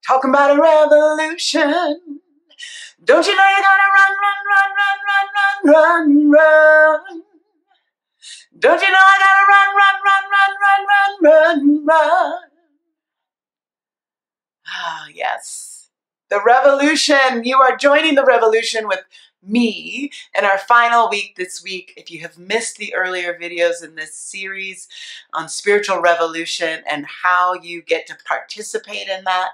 Talking about a revolution. Don't you know you gotta run, run, run, run, run, run, run, run. Don't you know I gotta run, run, run, run, run, run, run. Ah, yes. The revolution. You are joining the revolution with me in our final week this week. If you have missed the earlier videos in this series on spiritual revolution and how you get to participate in that,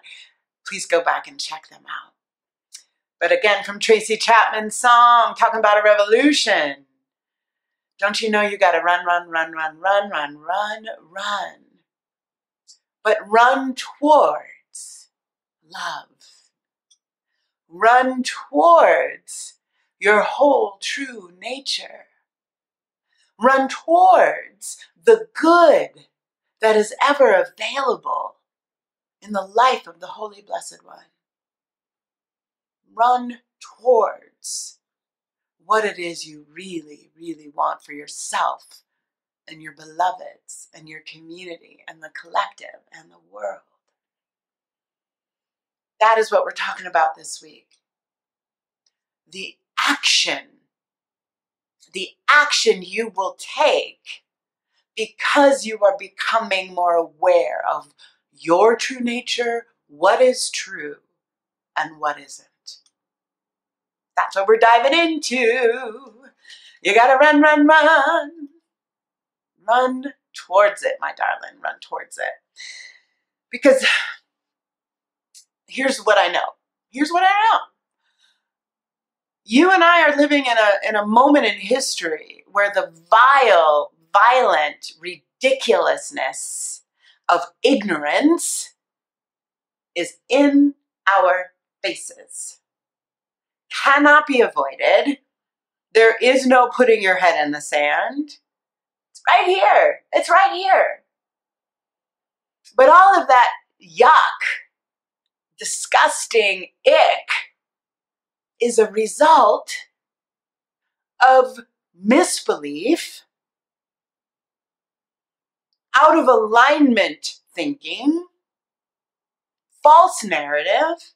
please go back and check them out. But again, from Tracy Chapman's song, talking about a revolution. Don't you know you got to run, run, run, run, run, run, run, run. But run towards love. Run towards your whole true nature. Run towards the good that is ever available in the life of the Holy Blessed One. Run towards what it is you really, really want for yourself and your beloveds and your community and the collective and the world. That is what we're talking about this week. The action you will take because you are becoming more aware of your true nature, what is true and what isn't. That's what we're diving into. You gotta run, run, run. Run towards it, my darling. Run towards it. Because here's what I know. Here's what I know. You and I are living in a moment in history where the violent ridiculousness of ignorance is in our faces. Cannot be avoided. There is no putting your head in the sand. It's right here. It's right here. But all of that yuck, disgusting ick is a result of misbelief, out of alignment thinking, false narrative,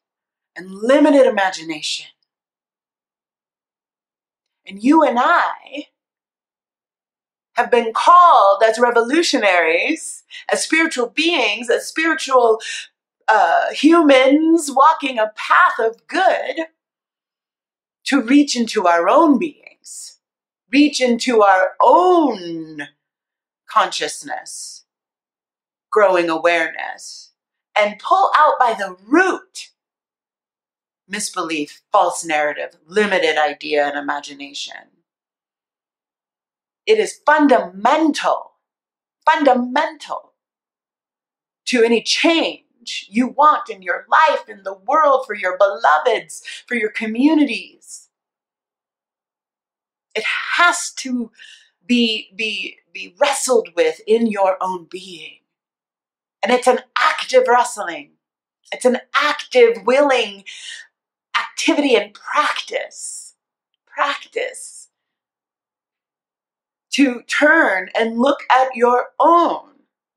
and limited imagination. And you and I have been called as revolutionaries, as spiritual beings, as spiritual humans walking a path of good to reach into our own beings, reach into our own consciousness, growing awareness, and pull out by the root misbelief, false narrative, limited idea, and imagination. It is fundamental to any change you want in your life, in the world, for your beloveds, for your communities. It has to be wrestled with in your own being. And it's an active wrestling. It's an active, willing activity and practice to turn and look at your own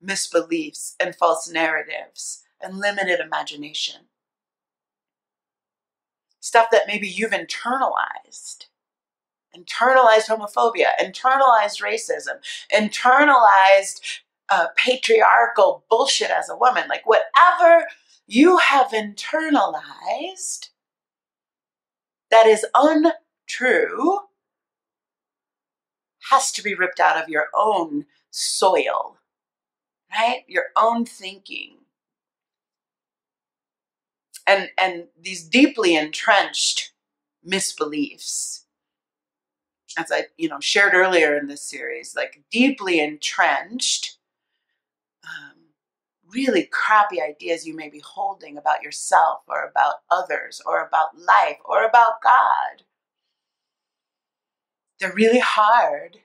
misbeliefs and false narratives and limited imagination. Stuff that maybe you've internalized homophobia, internalized racism, internalized patriarchal bullshit as a woman, like whatever you have internalized that is untrue has to be ripped out of your own soil, right? Your own thinking. And these deeply entrenched misbeliefs, as I shared earlier in this series, like deeply entrenched, really crappy ideas you may be holding about yourself or about others or about life or about God. They're really hard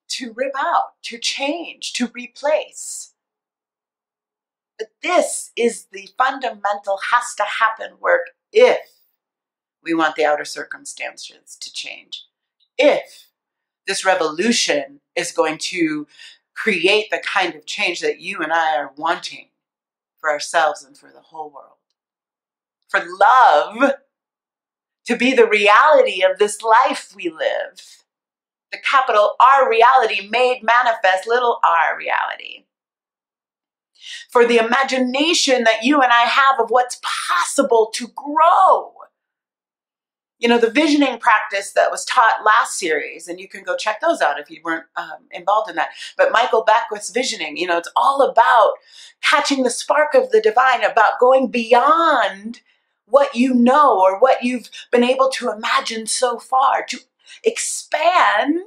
to rip out, to change, to replace. But this is the fundamental has to happen work if we want the outer circumstances to change. If this revolution is going to create the kind of change that you and I are wanting for ourselves and for the whole world. for love to be the reality of this life we live. The capital R reality made manifest little r reality. For the imagination that you and I have of what's possible to grow. You know, the visioning practice that was taught last series, and you can go check those out if you weren't involved in that. But Michael Beckwith's visioning, you know, it's all about catching the spark of the divine, about going beyond what you know or what you've been able to imagine so far, to expand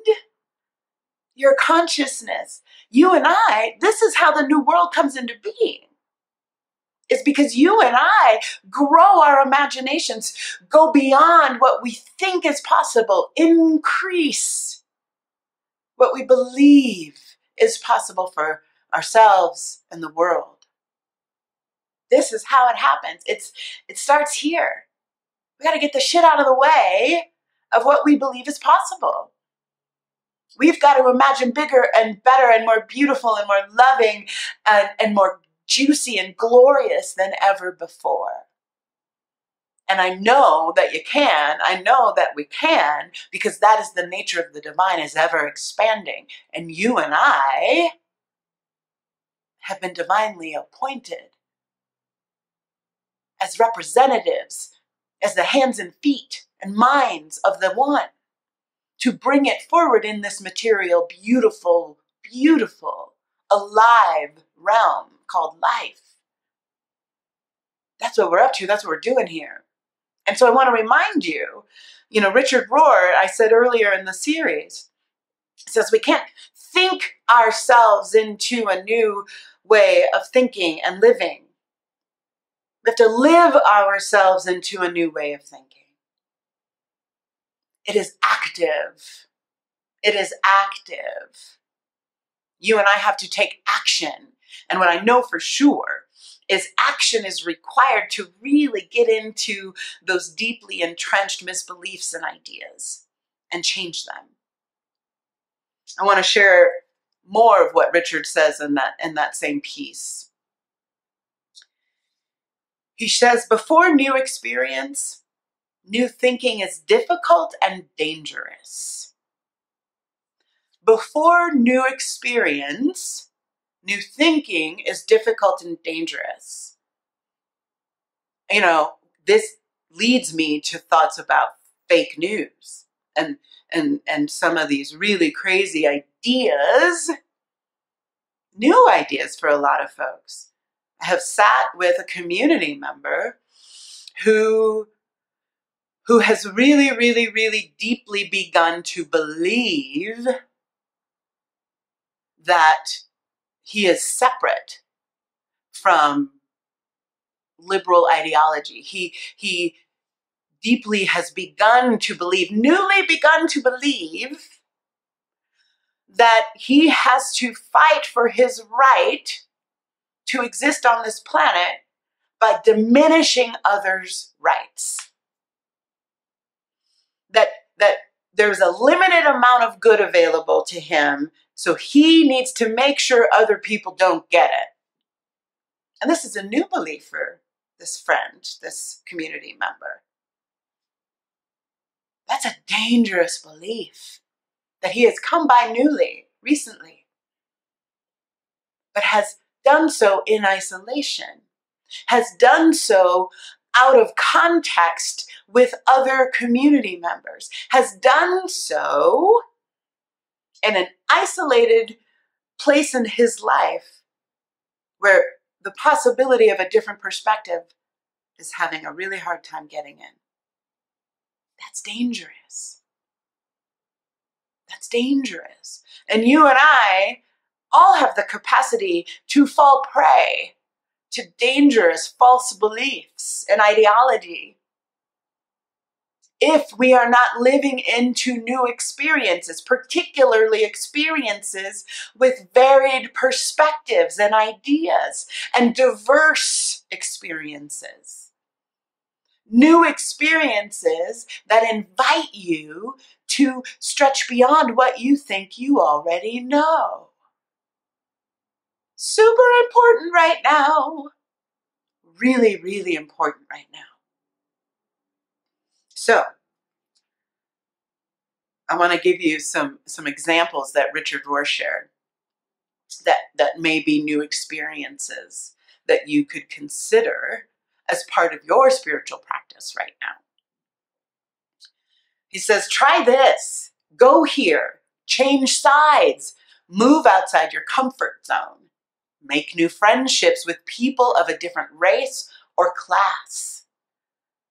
your consciousness. You and I, this is how the new world comes into being. It's because you and I grow our imaginations, go beyond what we think is possible, increase what we believe is possible for ourselves and the world. This is how it happens. It starts here. We got to get the shit out of the way of what we believe is possible. We've got to imagine bigger and better and more beautiful and more loving and more juicy and glorious than ever before. And I know that you can. I know that we can, because that is the nature of the divine, is ever expanding. And you and I have been divinely appointed as representatives, as the hands and feet and minds of the one, to bring it forward in this material, beautiful, beautiful, alive realm called life. That's what we're up to. That's what we're doing here. And so I want to remind you, you know, Richard Rohr, I said earlier in the series, says we can't think ourselves into a new way of thinking and living. We have to live ourselves into a new way of thinking. It is active. It is active. You and I have to take action. And what I know for sure is action is required to really get into those deeply entrenched misbeliefs and ideas and change them. I want to share more of what Richard says in that same piece. He says, before new experience, new thinking is difficult and dangerous. Before new experience, new thinking is difficult and dangerous. You know, this leads me to thoughts about fake news and some of these really crazy ideas, new ideas for a lot of folks. I have sat with a community member who has really, really, really deeply begun to believe that he is separate from liberal ideology. He deeply has begun to believe, newly begun to believe, that he has to fight for his right to exist on this planet by diminishing others' rights. That there's a limited amount of good available to him, so he needs to make sure other people don't get it. And this is a new belief for this friend, this community member. That's a dangerous belief that he has come by newly, recently, but has done so in isolation, has done so out of context with other community members, has done so in an isolated place in his life where the possibility of a different perspective is having a really hard time getting in. That's dangerous. That's dangerous. And you and I all have the capacity to fall prey to dangerous false beliefs and ideology if we are not living into new experiences, particularly experiences with varied perspectives and ideas and diverse experiences. New experiences that invite you to stretch beyond what you think you already know. Super important right now. Really, really important right now. So I want to give you some examples that Richard Rohr shared that may be new experiences that you could consider as part of your spiritual practice right now. He says, try this, go here, change sides, move outside your comfort zone, make new friendships with people of a different race or class.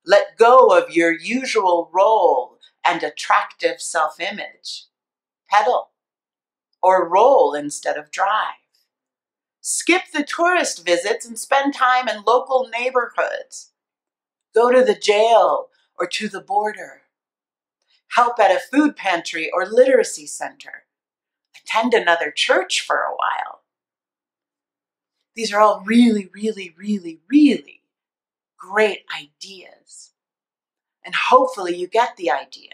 Let go of your usual role and attractive self-image. Pedal or roll instead of drive. Skip the tourist visits and spend time in local neighborhoods. Go to the jail or to the border. Help at a food pantry or literacy center. Attend another church for a while. These are all really, really, really, really great ideas. And hopefully you get the idea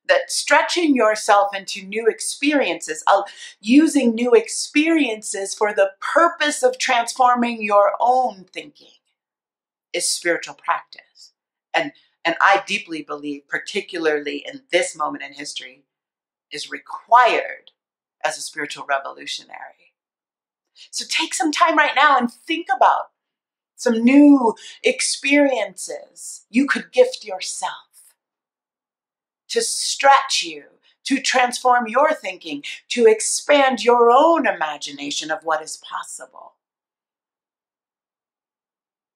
that stretching yourself into new experiences, using new experiences for the purpose of transforming your own thinking is spiritual practice. And I deeply believe, particularly in this moment in history, is required as a spiritual revolutionary. So take some time right now and think about some new experiences you could gift yourself to stretch you, to transform your thinking, to expand your own imagination of what is possible.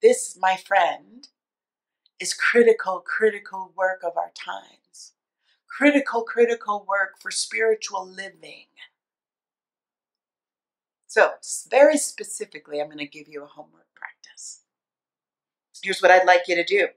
This, my friend, is critical work of our times. Critical work for spiritual living. So, very specifically, I'm going to give you a homework practice. Here's what I'd like you to do.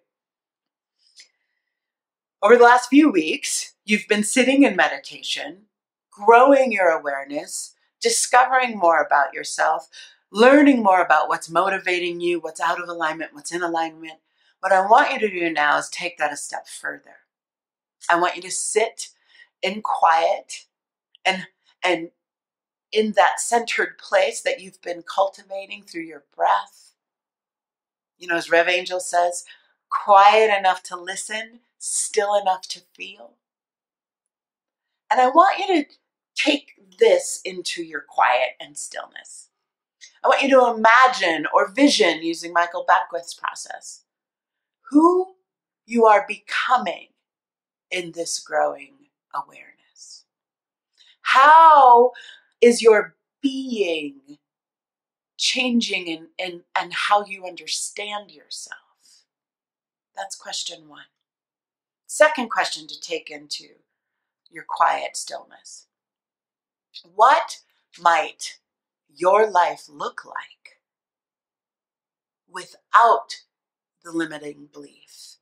Over the last few weeks, you've been sitting in meditation, growing your awareness, discovering more about yourself, learning more about what's motivating you, what's out of alignment, what's in alignment. What I want you to do now is take that a step further. I want you to sit in quiet and in that centered place that you've been cultivating through your breath. You know, as Rev Angel says, quiet enough to listen, still enough to feel. And I want you to take this into your quiet and stillness. I want you to imagine or vision, using Michael Beckwith's process, who you are becoming in this growing awareness. How is your being changing and how you understand yourself? That's question one. Second question to take into your quiet stillness. What might your life look like without the limiting belief,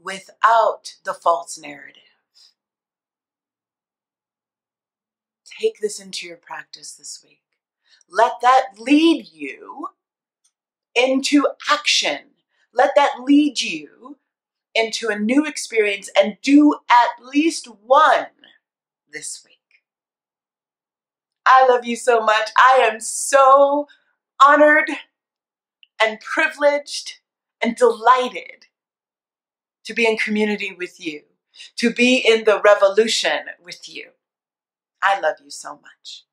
without the false narrative? Take this into your practice this week. Let that lead you into action. Let that lead you into a new experience, and do at least one this week. I love you so much. I am so honored and privileged and delighted to be in community with you, to be in the revolution with you. I love you so much.